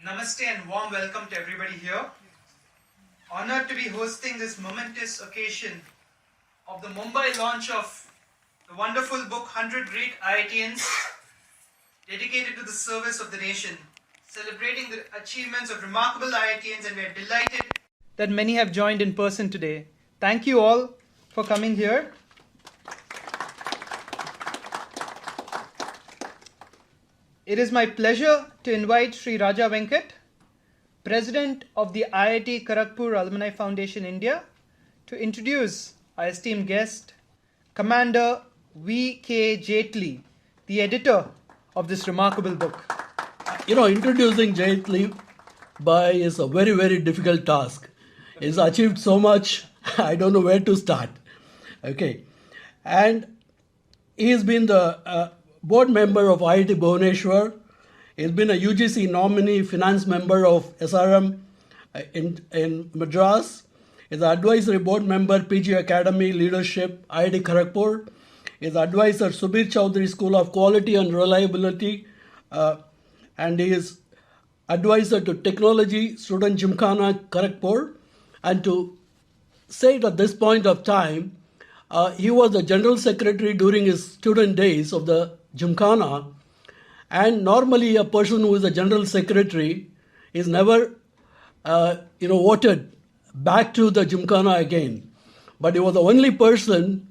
Namaste and warm welcome to everybody here. Honored to be hosting this momentous occasion of the Mumbai launch of the wonderful book 100 Great IITians dedicated to the service of the nation, celebrating the achievements of remarkable IITians, and we are delighted that many have joined in person today. Thank you all for coming here. It is my pleasure to invite Sri Raja Venkat, President of the IIT Kharagpur Alumni Foundation India, to introduce our esteemed guest, Commander V.K. Jaitley, the editor of this remarkable book. Introducing Jaitley is a very, very difficult task. He's achieved so much, I don't know where to start. Okay. And he's been the board member of IIT Bhubaneswar. He's been a UGC nominee finance member of SRM in Madras. He's an advisory board member, PG Academy Leadership, IIT Kharagpur. He's advisor, Subir Chowdhury School of Quality and Reliability. And he is advisor to Technology, Student Gymkhana, Kharagpur. And to say it at this point of time, he was the general secretary during his student days of the Gymkhana. And normally a person who is a general secretary is never, voted back to the Gymkhana again. But he was the only person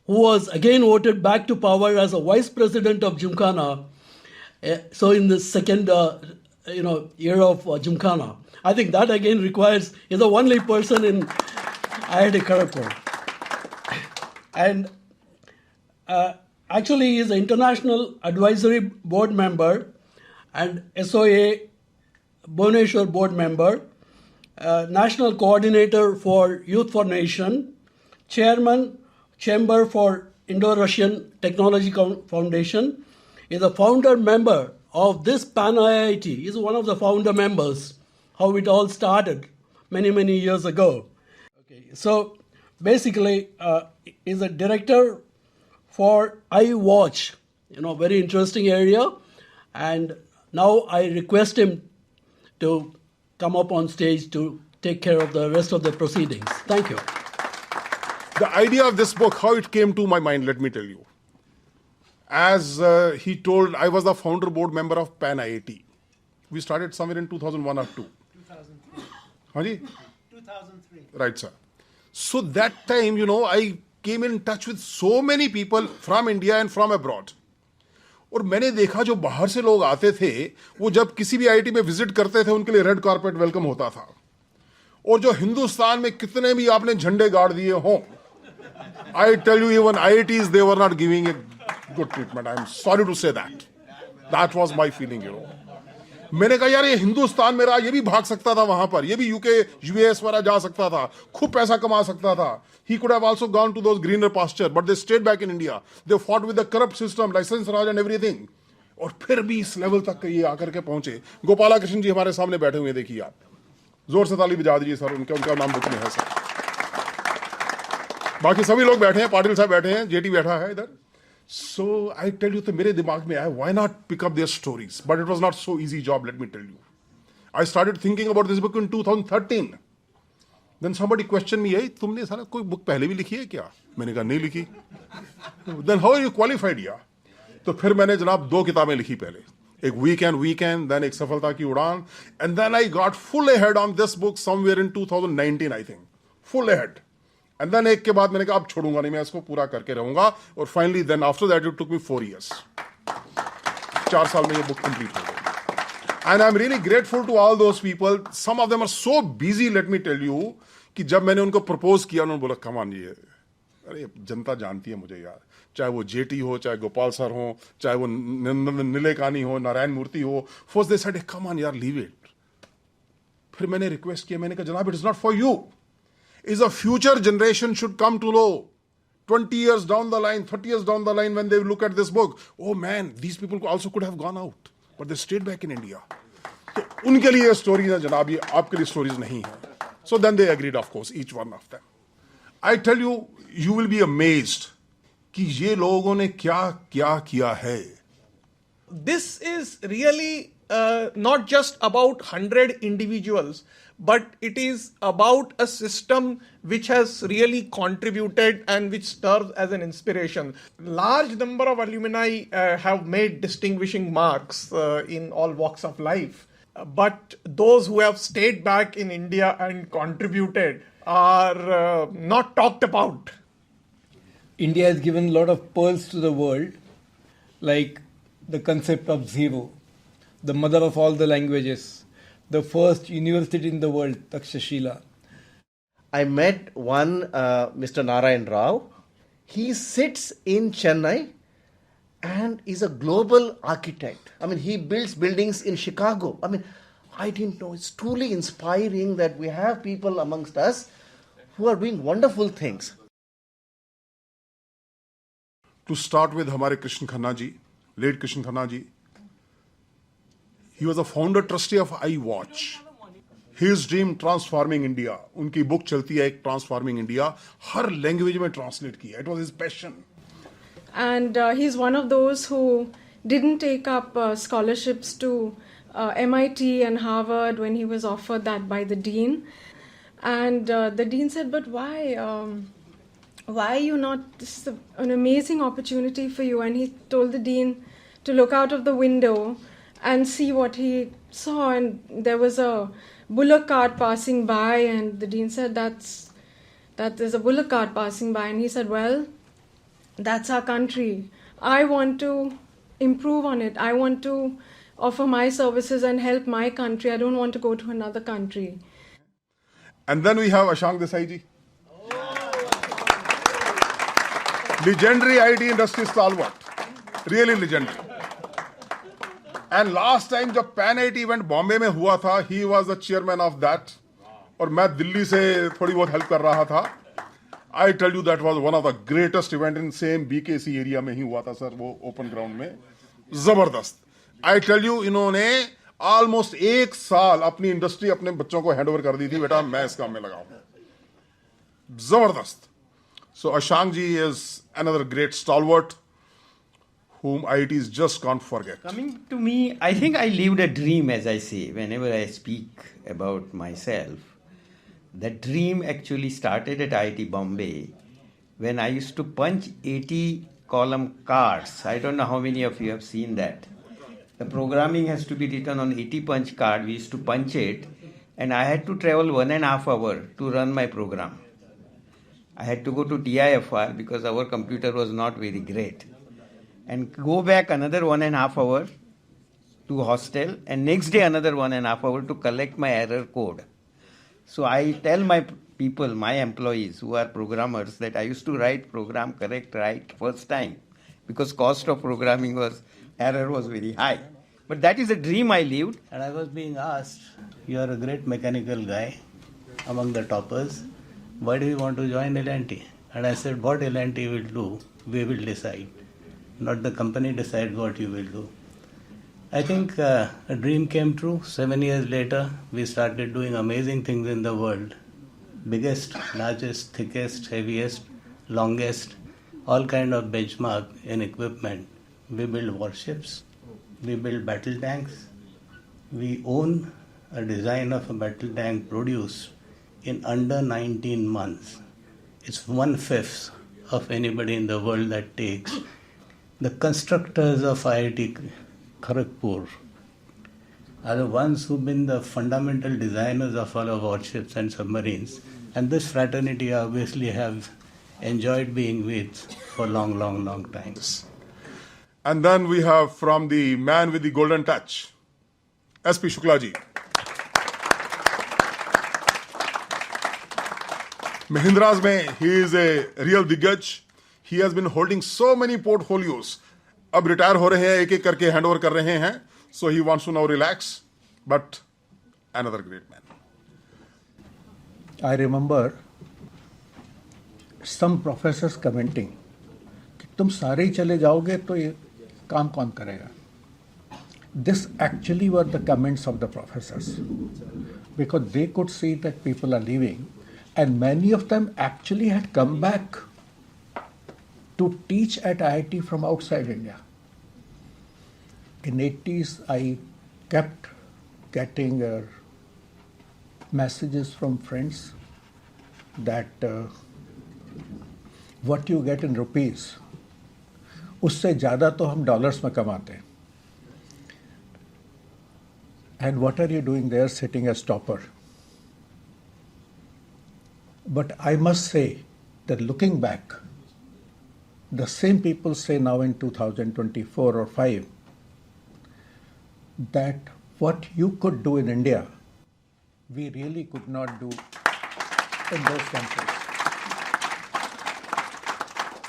who was again voted back to power as a vice president of Gymkhana. So in the second, year of Gymkhana. I think that again is the only person in IIT Kharagpur. And actually, he is an international advisory board member and SOA Bhubaneswar board member, national coordinator for Youth for Nation, chairman, Chamber for Indo-Russian Technology Foundation, is a founder member of this Pan IIT. He is one of the founder members, how it all started many, many years ago. Okay, so basically, is a director for iWatch, very interesting area. And now I request him to come up on stage to take care of the rest of the proceedings. Thank you. The idea of this book, how it came to my mind, let me tell you. As he told, I was the founder board member of Pan IIT. We started somewhere in 2001 or 2. 2003. Haji? 2003. Right, sir. So that time, I came in touch with so many people from India and from abroad. और मैंने देखा जो बाहर से लोग आते थे वो जब किसी भी आईआईटी में विजिट करते थे उनके लिए रेड कारपेट वेलकम होता था और जो हिंदुस्तान में कितने भी आपने झंडे गाड़ दिए हों I tell you even IITs they were not giving a good treatment. I'm sorry to say that. That was my feeling, मैंने कहा यार ये हिंदुस्तान मेरा ये भी भाग सकता था वहां पर ये भी यूके यूएस वगैरह जा सकता था खूब पैसा कमा सकता था he could have also gone to those greener pasture but they stayed back in India. They fought with the corrupt system, license raj and everything. और फिर भी इस लेवल तक ये आकर के पहुंचे. गोपाला कृष्ण जी हमारे सामने बैठे हुए देखिए आप जोर से ताली बजा दीजिए सर उनका नाम बुक में है सर बाकी सभी लोग बैठे हैं पाटिल साहब बैठे हैं जेटी बैठा है इधर So I tell you तो मेरे दिमाग में आया why not pick up their stories but it was not so easy job let me tell you. I started thinking about this book in 2013. Then somebody questioned me hey तुमने साला कोई book पहले भी लिखी है क्या मैंने कहा नहीं लिखी Then how are you qualified या तो फिर मैंने जनाब 2 किताबें लिखी पहले एक वीकेंड then एक सफलता की उड़ान and then I got full ahead on this book somewhere in 2019 I think full ahead. And then एक के बाद मैंने कहा अब छोड़ूंगा नहीं मैं इसको पूरा करके रहूंगा और finally then after that it took me 4 years 4 साल में ये बुक कंप्लीट हो गई and I am really grateful to all those people some of them are so busy let me tell you कि जब मैंने उनको प्रपोज किया उन्होंने बोला कम ऑन ये अरे जनता जानती है मुझे यार चाहे वो जेटी हो चाहे गोपाल सर हो चाहे वो नीलेकानी हो नारायण मूर्ति हो first they said come on यार लीव इट फिर मैंने रिक्वेस्ट किया मैंने कहा जनाब it is not for you is a future generation should come to know 20 years down the line 30 years down the line when they look at this book oh man these people also could have gone out but they stayed back in India तो उनके लिए stories है जनाब ये आपके लिए stories नहीं है so then they agreed of course each one of them I tell you you will be amazed कि ये लोगों ने क्या क्या किया है This is really not just about 100 individuals, but it is about a system which has really contributed and which serves as an inspiration. Large number of alumni have made distinguishing marks in all walks of life. But those who have stayed back in India and contributed are not talked about. India has given a lot of pearls to the world, like the concept of zero, the mother of all the languages, the first university in the world, Takshashila. I met one Mr. Narayan Rao. He sits in Chennai and is a global architect. I mean, he builds buildings in Chicago. I mean, I didn't know. It's truly inspiring that we have people amongst us who are doing wonderful things. To start with, हमारे Krishna Khanna ji, late Krishna Khanna ji, he was a founder trustee of iWatch. His dream transforming India. उनकी book चलती है एक Transforming India, हर language में translate किया. It was his passion. And he's one of those who didn't take up scholarships to MIT and Harvard when he was offered that by the dean. And the dean said, but why? Why are you not? This is an amazing opportunity for you. And he told the dean to look out of the window and see what he saw. And there was a bullock cart passing by. And the dean said, that there's a bullock cart passing by. And he said, well, that's our country. I want to improve on it. I want to offer my services and help my country. I don't want to go to another country. And then we have Ashank Desai ji. Legendary IT industry stalwart. Really legendary. And last time जब Pan IT event Bombay में हुआ था, he was the chairman of that. और मैं दिल्ली से थोड़ी बहुत help कर रहा था. I tell you that was one of the greatest event in same BKC area में ही हुआ था सर, वो open ground में. जबरदस्त. I tell you, इन्होंने almost एक साल अपनी इंडस्ट्री अपने बच्चों को हैंड ओवर कर दी थी. बेटा मैं इस काम में लगा हूं. जबरदस्त. So Ashank ji is another great stalwart whom IITs just can't forget. Coming to me, I think I lived a dream, as I say, whenever I speak about myself. That dream actually started at IIT Bombay when I used to punch 80 column cards. I don't know how many of you have seen that. The programming has to be written on 80 punch card. We used to punch it, and I had to travel 1.5 hours to run my program. I had to go to TIFR because our computer was not very great, and go back another 1.5 hours to hostel, and next day another 1.5 hours to collect my error code. So I tell my people, my employees who are programmers, that I used to write program correct right first time because cost of programming error was very high. But that is a dream I lived. And I was being asked, you are a great mechanical guy among the toppers. Why do you want to join L&T? And I said, what L&T will do, we will decide. Not the company decides what you will do. I think a dream came true. 7 years later, we started doing amazing things in the world. Biggest, largest, thickest, heaviest, longest, all kind of benchmark in equipment. We build warships, we build battle tanks, we own a design of a battle tank produced in under 19 months. It's 1/5 of anybody in the world that takes. The constructors of IIT Kharagpur are the ones who've been the fundamental designers of all our warships and submarines. And this fraternity I obviously have enjoyed being with for long, long, long times. And then we have from the man with the golden touch, SP Shukla ji. Mahindra's mein, he is a real diggage. He has been holding so many portfolios. अब retire हो रहे हैं, एक एक करके hand over कर रहे हैं. So he wants to now relax. But another great man. I remember some professors commenting कि तुम सारे ही चले जाओगे तो ये काम कौन करेगा. This actually were the comments of the professors because they could see that people are leaving, and many of them actually had come back to teach at IIT from outside India. In 80s, I kept getting messages from friends that what you get in rupees, उससे ज़्यादा तो हम dollars में कमाते हैं. And what are you doing there sitting as topper? But I must say that looking back, the same people say now in 2024 or 5 that what you could do in India, we really could not do in those countries.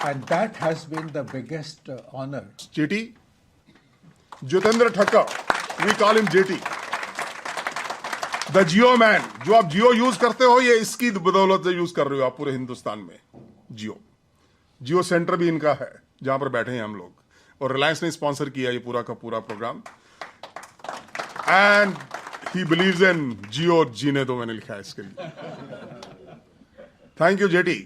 And that has been the biggest honor. JT, Jitendra Thakkar, we call him JT. The Jio man. जो आप जियो use करते हो ये इसकी बदौलत से use कर रहे हो आप पूरे हिंदुस्तान में. जियो सेंटर भी इनका है जहां पर बैठे हैं हम लोग, और रिलायंस ने स्पॉन्सर किया ये पूरा का पूरा program. And he believes in जियो जीने दो, मैंने लिखा है इसके लिए. Thank you JT.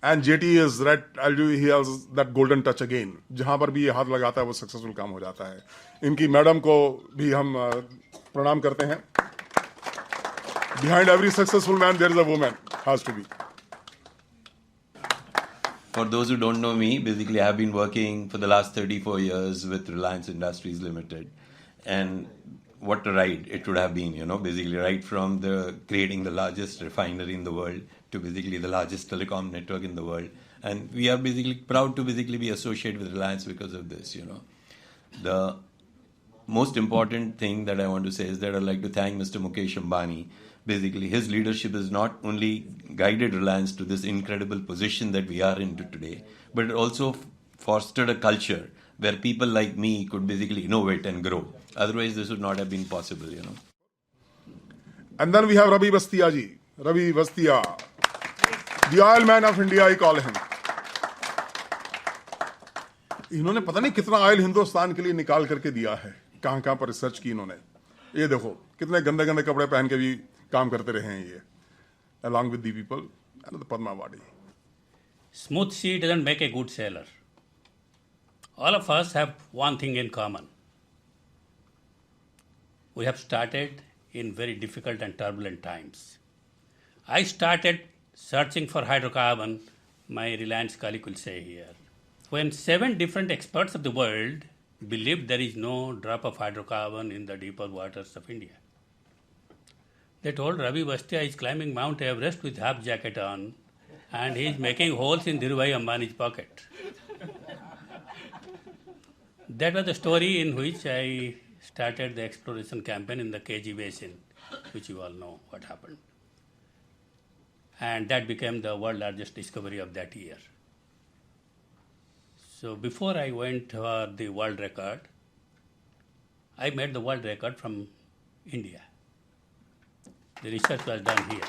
And JT is he has that golden touch again. जहां पर भी ये हाथ लगाता है वो सक्सेसफुल काम हो जाता है. इनकी मैडम को भी हम प्रणाम करते हैं. Behind every successful man, there is a woman. Has to be. For those who don't know me, basically I have been working for the last 34 years with Reliance Industries Limited. And what a ride it would have been, basically right from the creating the largest refinery in the world to basically the largest telecom network in the world. And we are basically proud to basically be associated with Reliance because of this, The most important thing that I want to say is that I'd like to thank Mr. Mukesh Ambani. Basically, his leadership has not only guided Reliance to this incredible position that we are into today, but it also fostered a culture where people like me could basically innovate and grow. Otherwise, this would not have been possible, And then we have Ravi Bastia ji. Ravi Bastia. The oil man of India, I call him. इन्होंने पता नहीं कितना oil Hindustan के लिए निकाल करके दिया है. कहां पर रिसर्च की इन्होंने. ये देखो कितने गंदे गंदे कपड़े पहन के भी काम करते रहे हैं ये, along with the people and the Padma Awardee. Smooth sea doesn't make a good sailor. All of us have one thing in common. We have started in very difficult and turbulent times. I started searching for hydrocarbon, my Reliance colleague will say here, when 7 different experts of the world believed there is no drop of hydrocarbon in the deeper waters of India. They told Ravi Bastia is climbing Mount Everest with half jacket on and he is making holes in Dhirubhai Ambani's pocket. That was the story in which I started the exploration campaign in the KG Basin, which you all know what happened. And that became the world's largest discovery of that year. So before I went for the world record, I made the world record from India. The research was done here.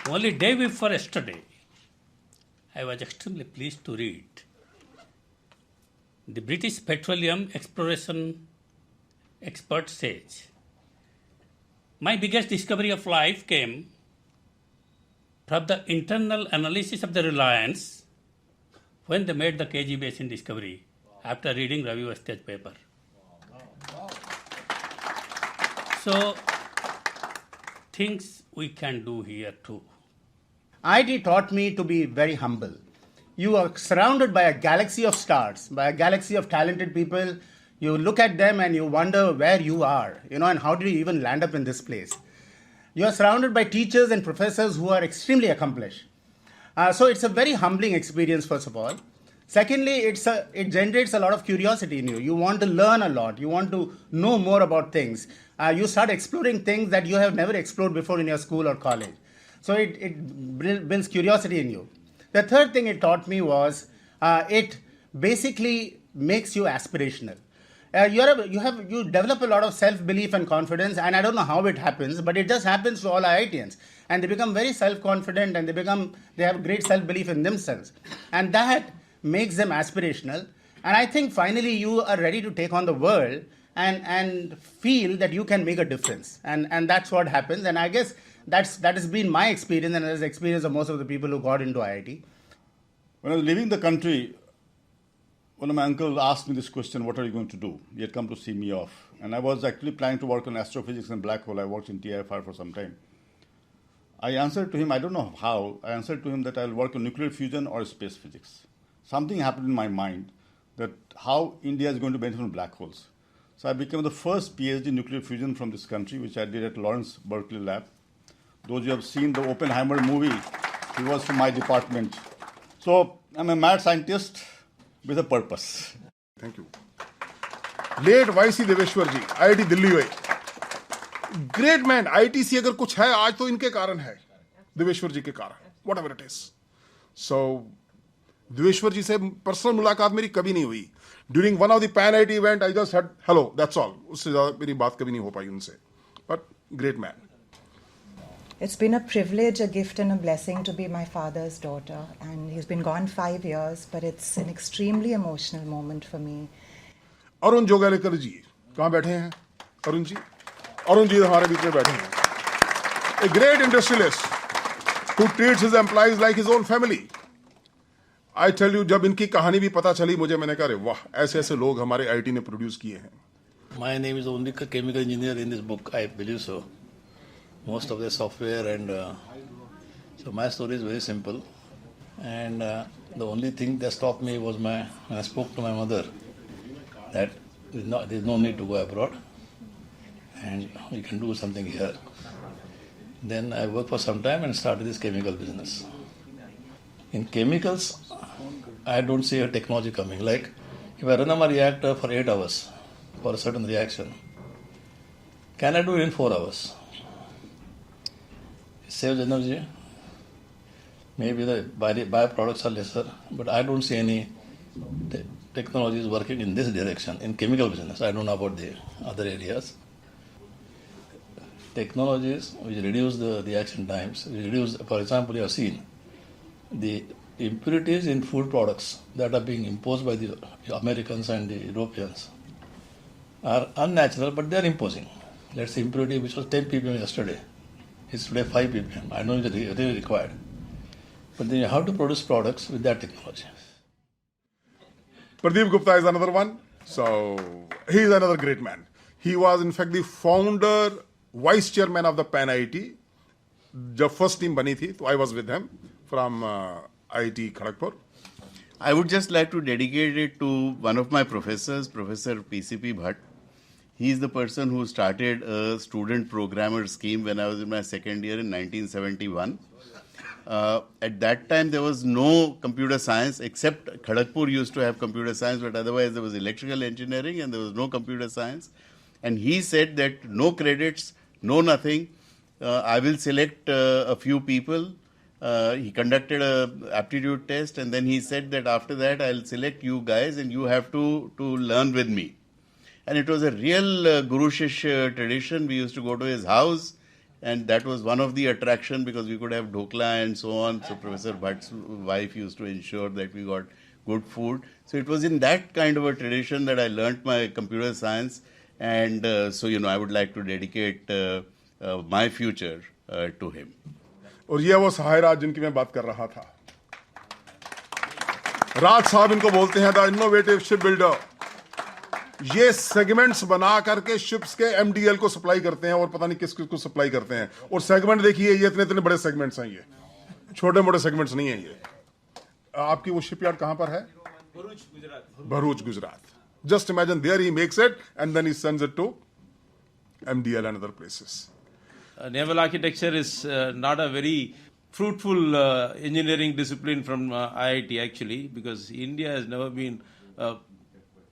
Only day before yesterday, I was extremely pleased to read the British Petroleum Exploration expert says, my biggest discovery of life came from the internal analysis of the Reliance when they made the KG Basin discovery after reading Ravi Bastia's paper. So, things we can do here too. IIT taught me to be very humble. You are surrounded by a galaxy of stars, by a galaxy of talented people. You look at them and you wonder where you are, and how did you even land up in this place? You are surrounded by teachers and professors who are extremely accomplished. So it's a very humbling experience, first of all. Secondly, it generates a lot of curiosity in you. You want to learn a lot. You want to know more about things. You start exploring things that you have never explored before in your school or college. So it builds curiosity in you. The third thing it taught me was it basically makes you aspirational. You develop a lot of self-belief and confidence, and I don't know how it happens, but it just happens to all IITians. And they become very self-confident, and they have great self-belief in themselves. And that makes them aspirational. And I think finally you are ready to take on the world and feel that you can make a difference. And that's what happens. And I guess that has been my experience, and that's the experience of most of the people who got into IIT. When I was leaving the country, one of my uncles asked me this question, what are you going to do? He had come to see me off. And I was actually planning to work on astrophysics and black hole. I worked in TIFR for some time. I answered to him, I don't know how, I answered to him that I'll work on nuclear fusion or space physics. Something happened in my mind that how India is going to benefit from black holes. So I became the first PhD in nuclear fusion from this country, which I did at Lawrence Berkeley Lab. Those who have seen the Oppenheimer movie, he was from my department. So I'm a mad scientist with a purpose. Thank you. Late YC Deveshwar ji, IIT Delhi हुए. Great man. IIT से अगर कुछ है आज तो इनके कारण है, देवेश्वर जी के कारण. Whatever it is. So देवेश्वर जी से पर्सनल मुलाकात मेरी कभी नहीं हुई. During one of the Pan IIT event, I just said hello. That's all. उससे ज़्यादा मेरी बात कभी नहीं हो पाई उनसे. But great man. It's been a privilege, a gift and a blessing to be my father's daughter, and he's been gone 5 years, but it's an extremely emotional moment for me. Arun जोगालेकर जी कहाँ बैठे हैं? अरुण जी हमारे बीच में बैठे हैं. A great industrialist who treats his employees like his own family. I tell you, जब इनकी कहानी भी पता चली मुझे, मैंने कहा वाह, ऐसे ऐसे लोग हमारे आईटी ने प्रोड्यूस किए हैं. My name is only a chemical engineer in this book, I believe so. Most of the software and so my story is very simple, and the only thing that stopped me was when I spoke to my mother that there's no need to go abroad and we can do something here. Then I worked for some time and started this chemical business. In chemicals, I don't see a technology coming. Like if I run a reactor for 8 hours for a certain reaction, can I do it in 4 hours? It saves energy. Maybe the byproducts are lesser, but I don't see any technologies working in this direction. In chemical business, I don't know about the other areas. Technologies which reduce the reaction times, which reduce, for example, you have seen the impurities in food products that are being imposed by the Americans and the Europeans are unnatural, but they are imposing. Let's say impurity which was 10 ppm yesterday is today 5 ppm. I know it's really required. But then you have to produce products with that technology. Pradeep Gupta is another one. So he is another great man. He was in fact the founder, vice chairman of the Pan IIT. जब first team बनी थी, तो I was with him from IIT Kharagpur. I would just like to dedicate it to one of my professors, Professor PCP Bhatt. He is the person who started a student programmer scheme when I was in my second year in 1971. At that time, there was no computer science, except Kharagpur used to have computer science, but otherwise there was electrical engineering and there was no computer science. And he said that no credits, no nothing. I will select a few people. He conducted a aptitude test, and then he said that after that I'll select you guys and you have to learn with me. And it was a real Guru Shish tradition. We used to go to his house, and that was one of the attraction because we could have dhokla and so on. So Professor Bhatt's wife used to ensure that we got good food. So it was in that kind of a tradition that I learnt my computer science, and so I would like to dedicate my future to him. और ये वो सहाय राज जिनकी मैं बात कर रहा था. राज साहब इनको बोलते हैं द इनोवेटिव शिप बिल्डर. ये सेगमेंट्स बना करके शिप्स के एमडीएल को सप्लाई करते हैं और पता नहीं किस किस को सप्लाई करते हैं. और सेगमेंट देखिए, ये इतने इतने बड़े सेगमेंट्स हैं, ये छोटे मोटे सेगमेंट्स नहीं है. ये आपकी वो शिपयार्ड कहां पर है? Bharuch, Gujarat. Just imagine, there he makes it and then he sends it to MDL and other places. Naval architecture is not a very fruitful engineering discipline from IIT actually, because India has never been a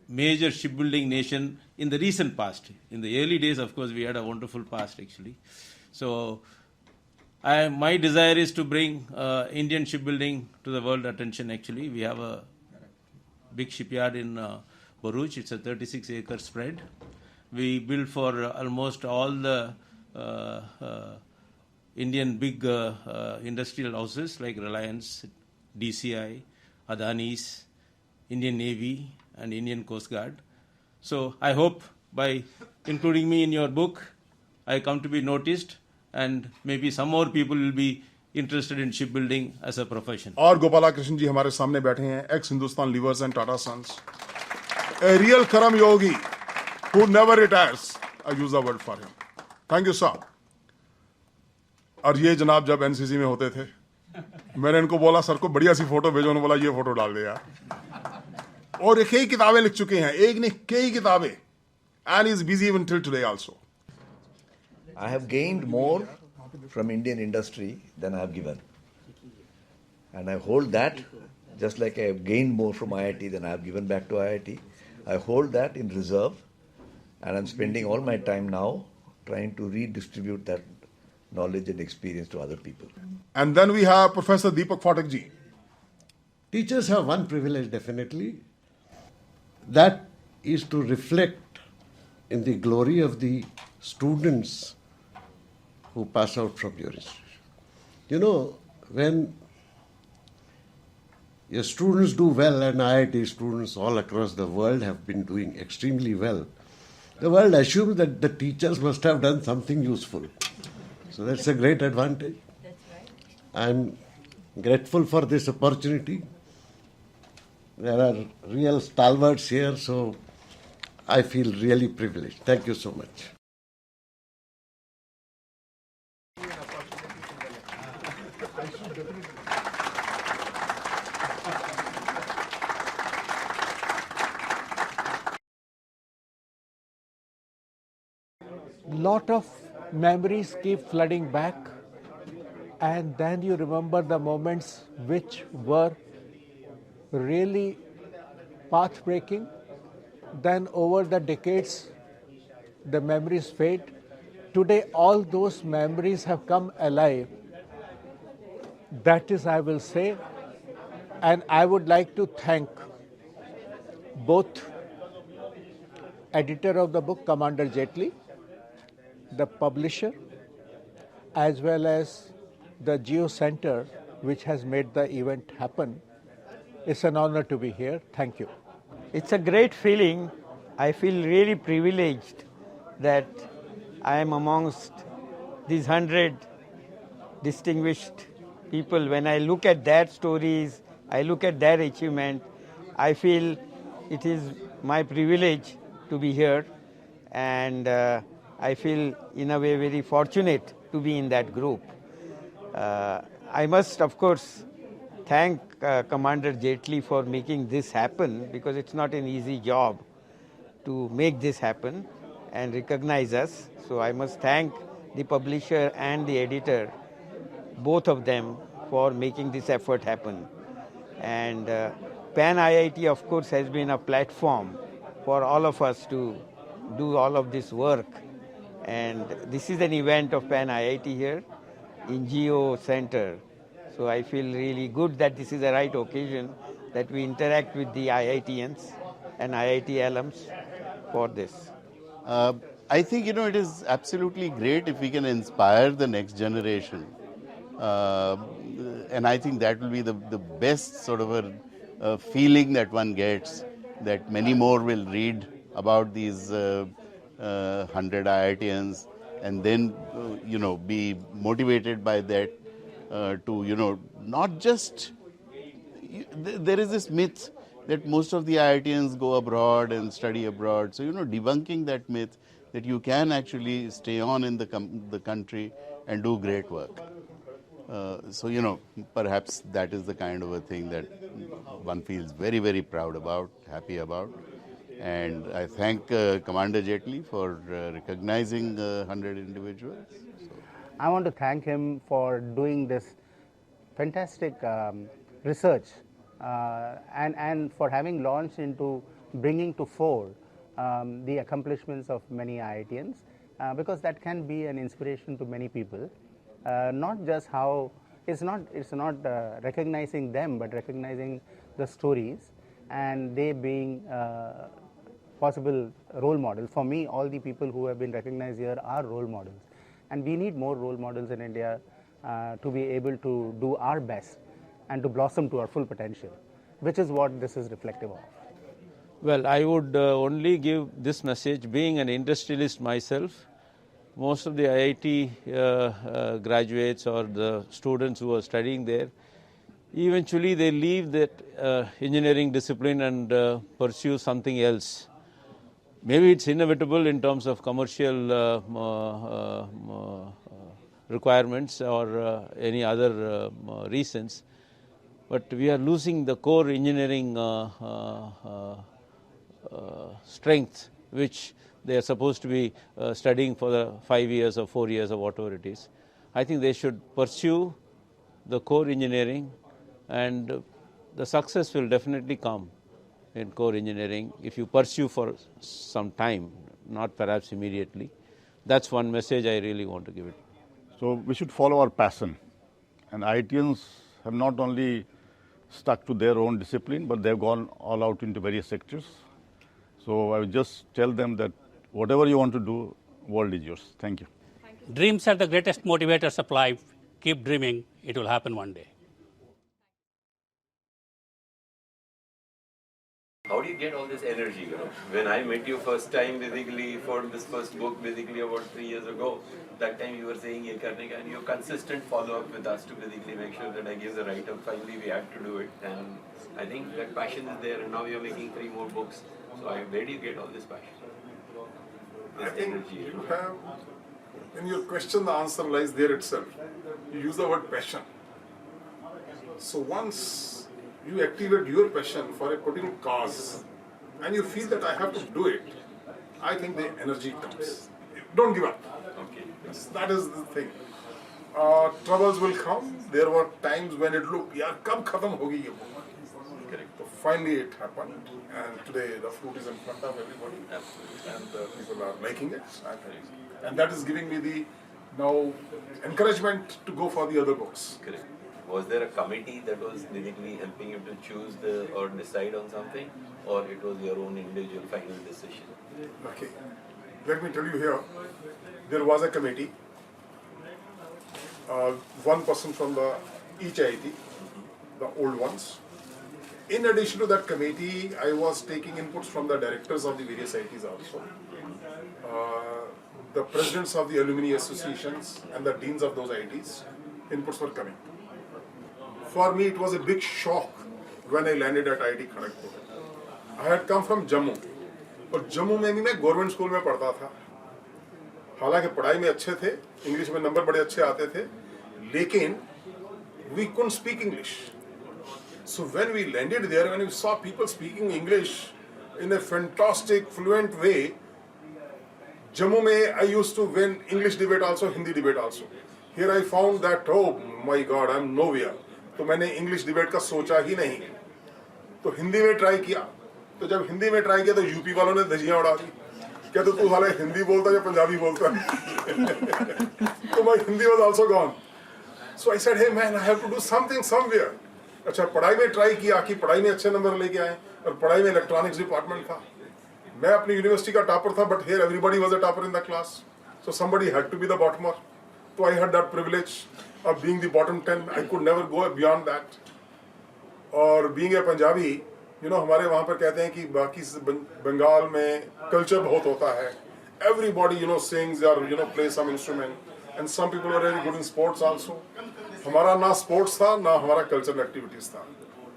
major shipbuilding nation in the recent past. In the early days, of course, we had a wonderful past actually. So my desire is to bring Indian shipbuilding to the world attention actually. We have a big shipyard in Bharuch. It's a 36-acre spread. We build for almost all the Indian big industrial houses like Reliance, DCI, Adani's, Indian Navy and Indian Coast Guard. So I hope by including me in your book, I come to be noticed and maybe some more people will be interested in shipbuilding as a profession. और गोपाला कृष्ण जी हमारे सामने बैठे हैं, ex Hindustan Levers and Tata Sons, a real Karam Yogi who never retires. I use the word for him. Thank you, sir. और ये जनाब जब NCC में होते थे, मैंने इनको बोला सर को बढ़िया सी फोटो भेजो, उन्होंने बोला ये फोटो डाल दे यार. और कई किताबें लिख चुके हैं, एक नहीं कई किताबें, and is busy even till today also. I have gained more from Indian industry than I have given. And I hold that, just like I have gained more from IIT than I have given back to IIT. I hold that in reserve, and I'm spending all my time now trying to redistribute that knowledge and experience to other people. And then we have Professor Deepak Phatak ji. Teachers have one privilege, definitely. That is to reflect in the glory of the students who pass out from your institution. You know, when your students do well, and IIT students all across the world have been doing extremely well, the world assumes that the teachers must have done something useful. So that's a great advantage. I'm grateful for this opportunity. There are real stalwarts here, so I feel really privileged. Thank you so much. Lot of memories keep flooding back, and then you remember the moments which were really path-breaking. Then over the decades, the memories fade. Today, all those memories have come alive. That is, I will say, and I would like to thank both editor of the book, Commander Jaitley, the publisher, as well as the Geo Center, which has made the event happen. It's an honor to be here. Thank you. It's a great feeling. I feel really privileged that I am amongst these 100 distinguished people. When I look at their stories, I look at their achievement, I feel it is my privilege to be here, and I feel in a way very fortunate to be in that group. I must, of course, thank Commander Jaitley for making this happen, because it's not an easy job to make this happen and recognize us. So I must thank the publisher and the editor, both of them, for making this effort happen. And Pan IIT, of course, has been a platform for all of us to do all of this work. And this is an event of Pan IIT here in Geo Center. So I feel really good that this is the right occasion that we interact with the IITians and IIT alums for this. I think, it is absolutely great if we can inspire the next generation. And I think that will be the best sort of a feeling that one gets, that many more will read about these 100 IITians and then, be motivated by that to, not just, there is this myth that most of the IITians go abroad and study abroad. So, debunking that myth that you can actually stay on in the country and do great work. So, perhaps that is the kind of a thing that one feels very, very proud about, happy about. And I thank Commander Jaitley for recognizing 100 individuals. I want to thank him for doing this fantastic research and for having launched into bringing to fore the accomplishments of many IITians, because that can be an inspiration to many people. Not just how it's not recognizing them, but recognizing the stories, and they being possible role model. For me, all the people who have been recognized here are role models, and we need more role models in India to be able to do our best and to blossom to our full potential, which is what this is reflective of. Well, I would only give this message, being an industrialist myself, most of the IIT graduates or the students who are studying there, eventually they leave that engineering discipline and pursue something else. Maybe it's inevitable in terms of commercial requirements or any other reasons, but we are losing the core engineering strength which they are supposed to be studying for the 5 years or 4 years or whatever it is. I think they should pursue the core engineering, and the success will definitely come in core engineering if you pursue for some time, not perhaps immediately. That's one message I really want to give it. So we should follow our passion. And IITians have not only stuck to their own discipline, but they've gone all out into various sectors. So I would just tell them that whatever you want to do, world is yours. Thank you. Dreams are the greatest motivators of life. Keep dreaming. It will happen one day. How do you get all this energy, When I met you first time, basically, for this first book, basically about 3 years ago, that time you were saying, ye karne ka, and your consistent follow-up with us to basically make sure that I give the write-up. Finally, we had to do it, and I think that passion is there, and now you're making 3 more books. So where do you get all this passion? This I think energy, you have, in your question, the answer lies there itself. You use the word passion. So once you activate your passion for a particular cause, and you feel that I have to do it, I think the energy comes. Don't give up. Okay. Yes, that is the thing. Troubles will come. There were times when it looked, yaar, kab khatam hogi ye book? Correct. So finally it happened, and today the fruit is in front of everybody, and people are liking it. And that is giving me the now encouragement to go for the other books. Correct. Was there a committee that was basically helping you to choose or decide on something, or it was your own individual final decision? Okay. Let me tell you here, there was a committee, one person from each IIT, the old ones. In addition to that committee, I was taking inputs from the directors of the various IITs also. The presidents of the alumni associations and the deans of those IITs, inputs were coming. For me, it was a big shock when I landed at IIT Kharagpur. I had come from Jammu, और जम्मू में भी मैं government school में पढ़ता था. हालांकि पढ़ाई में अच्छे थे, इंग्लिश में नंबर बड़े अच्छे आते थे, लेकिन we couldn't speak English. So when we landed there, when we saw people speaking English in a fantastic, fluent way, Jammu में I used to win English debate also, Hindi debate also. Here I found that, oh my God, I'm nowhere. तो मैंने English debate का सोचा ही नहीं. तो हिंदी में try किया. तो जब हिंदी में ट्राई किया तो यूपी वालों ने धजियां उड़ा दी. क्या तो तू साले हिंदी बोलता या पंजाबी बोलता? तो my Hindi was also gone. So I said, hey man, I have to do something somewhere. अच्छा पढ़ाई में ट्राई किया कि पढ़ाई में अच्छे नंबर लेके आए, और पढ़ाई में इलेक्ट्रॉनिक्स डिपार्टमेंट था. मैं अपनी यूनिवर्सिटी का टॉपर था, but here everybody was a topper in the class. So somebody had to be the bottomer. So I had that privilege of being the bottom 10. I could never go beyond that. और being a Punjabi, हमारे वहाँ पर कहते हैं कि बाकी बंगाल में culture बहुत होता है. Everybody, sings or, plays some instrument. And some people are very good in sports also. हमारा ना sports था, ना हमारा cultural activities था.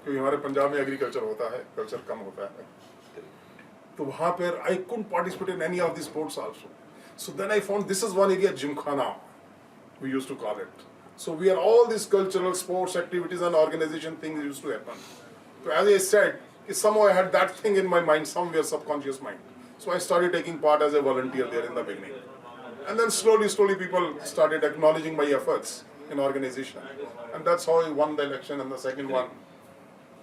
क्योंकि हमारे पंजाब में agriculture होता है, culture कम होता है. तो वहाँ पर I couldn't participate in any of the sports also. So then I found this is one area, Gymkhana, we used to call it. So we are all these cultural sports activities and organization things used to happen. So as I said, somehow I had that thing in my mind, somewhere subconscious mind. So I started taking part as a volunteer there in the beginning. And then slowly people started acknowledging my efforts in organization. And that's how I won the election and the second one.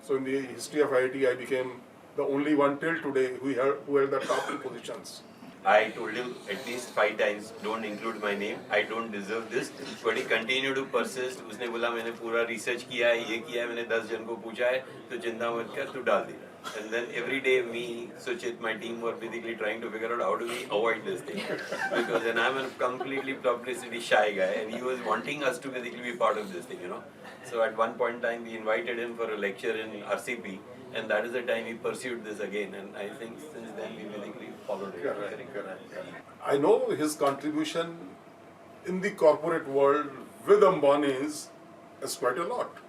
So in the history of IIT, I became the only one till today who held the top 2 positions. I told you at least 5 times, don't include my name, I don't deserve this, but he continued to persist. उसने बोला मैंने पूरा research किया है, ये किया है, मैंने 10 जन को पूछा है, तो चिंता मत कर, तू डाल दे. And then every day me, Suchit, my team were basically trying to figure out how do we avoid this thing. Because then I'm a completely publicity shy guy, and he was wanting us to basically be part of this thing, So at one point in time, we invited him for a lecture in RCP, and that is the time he pursued this again. And I think since then we basically followed it. Correct. I know his contribution in the corporate world with Ambani's is quite a lot.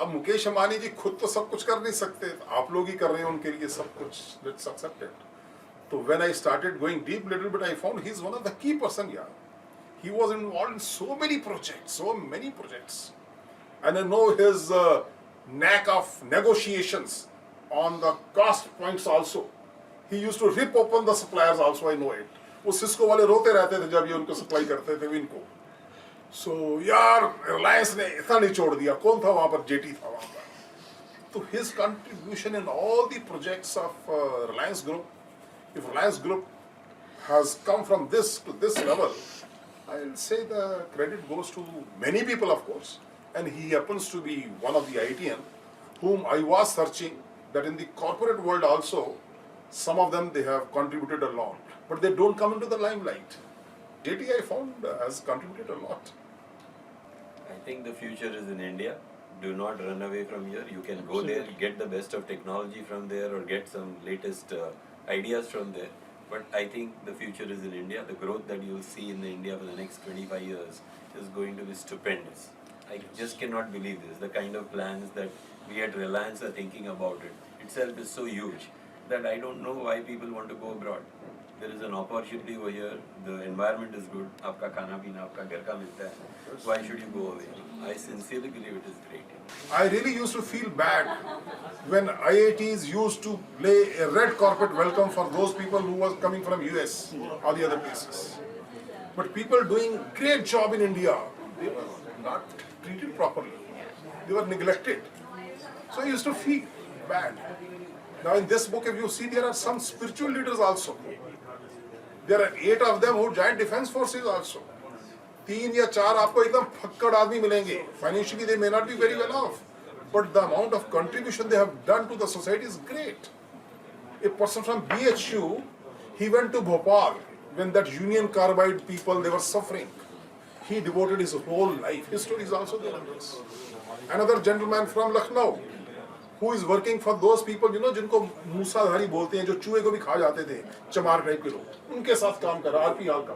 अब मुकेश अंबानी जी खुद तो सब कुछ कर नहीं सकते, आप लोग ही कर रहे हैं उनके लिए सब कुछ. Let's accept it. So when I started going deep little bit, I found he's one of the key person. Yeah, he was involved in so many projects, and I know his knack of negotiations on the cost points also. He used to rip open the suppliers also. I know it. वो Cisco वाले रोते रहते थे जब ये उनको supply करते थे इनको. So यार रिलायंस ने इतना नहीं छोड़ दिया. कौन था वहाँ पर? जेटी था वहाँ पर. So his contribution in all the projects of Reliance Group, if Reliance Group has come from this to this level, I'll say the credit goes to many people, of course, and he happens to be one of the IITian whom I was searching that in the corporate world also, some of them they have contributed a lot, but they don't come into the limelight. JT I found has contributed a lot. I think the future is in India. Do not run away from here. You can go there, get the best of technology from there, or get some latest ideas from there. But I think the future is in India. The growth that you will see in India for the next 25 years is going to be stupendous. I just cannot believe this. The kind of plans that we at Reliance are thinking about it itself is so huge that I don't know why people want to go abroad. There is an opportunity over here. The environment is good. Aapka khana peena, aapka ghar ka milta hai. Why should you go away? I sincerely believe it is great. I really used to feel bad when IITs used to play a red carpet welcome for those people who was coming from US or the other places. But people doing great job in India, they were not treated properly. They were neglected. So I used to feel bad. Now in this book, if you see, there are some spiritual leaders also. There are 8 of them who joined defense forces also. 3 या 4 आपको एकदम फक्कड़ आदमी मिलेंगे. Financially they may not be very well off, but the amount of contribution they have done to the society is great. A person from BHU, he went to Bhopal when that Union Carbide people, they were suffering. He devoted his whole life. His story is also there in this. Another gentleman from Lucknow, who is working for those people, you know, जिनको मूसाधारी बोलते हैं, जो चूहे को भी खा जाते थे, चमार टाइप के लोग, उनके साथ काम कर रहा, RP Hall का.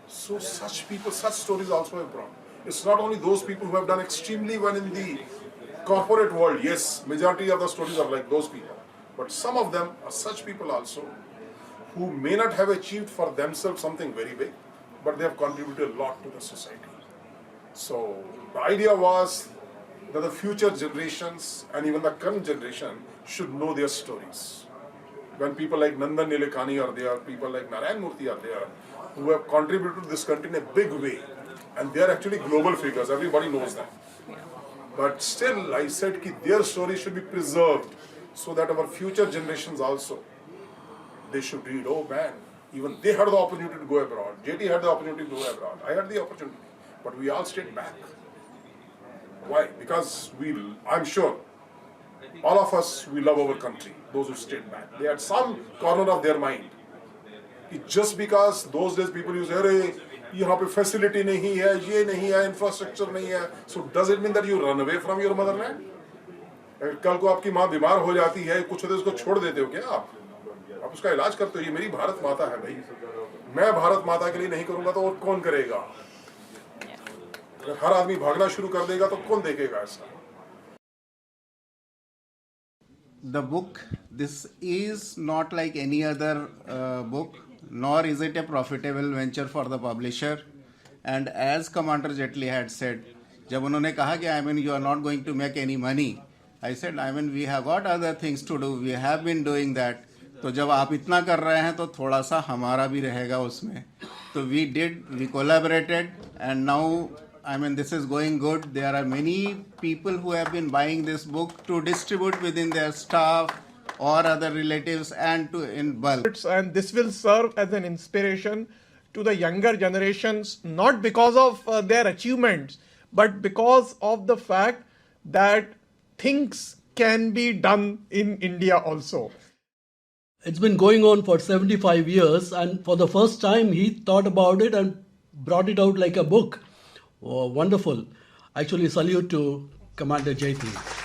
So such people, such stories also have brought. It's not only those people who have done extremely well in the corporate world. Yes, majority of the stories are like those people. But some of them are such people also who may not have achieved for themselves something very big, but they have contributed a lot to the society. So the idea was that the future generations and even the current generation should know their stories. When people like Nandan Nilekani are there, people like Narayan Murthy are there, who have contributed to this country in a big way, and they are actually global figures, everybody knows that. But still, I said that their story should be preserved so that our future generations also, they should read, oh man, even they had the opportunity to go abroad, JT had the opportunity to go abroad, I had the opportunity, but we all stayed back. Why? Because I'm sure, all of us, we love our country, those who stayed back. They had some corner of their mind. It's just because those days people use, hey, यहाँ पे facility नहीं है, ये नहीं है, infrastructure नहीं है. So does it mean that you run away from your motherland? अगर कल को आपकी माँ बीमार हो जाती है, कुछ होते उसको छोड़ देते हो क्या आप? आप उसका इलाज करते हो. ये मेरी भारत माता है भाई. मैं भारत माता के लिए नहीं करूँगा तो और कौन करेगा? अगर हर आदमी भागना शुरू कर देगा तो कौन देखेगा ऐसा? The book, this is not like any other book, nor is it a profitable venture for the publisher. And as Commander Jetli had said, जब उन्होंने कहा कि you are not going to make any money, I said, we have got other things to do. We have been doing that. तो जब आप इतना कर रहे हैं तो थोड़ा सा हमारा भी रहेगा उसमें. तो we collaborated, and now this is going good. There are many people who have been buying this book to distribute within their staff or other relatives and in bulk. And this will serve as an inspiration to the younger generations, not because of their achievements, but because of the fact that things can be done in India also. It's been going on for 75 years, and for the first time he thought about it and brought it out like a book. Oh, wonderful. Actually, salute to Commander Jaitley.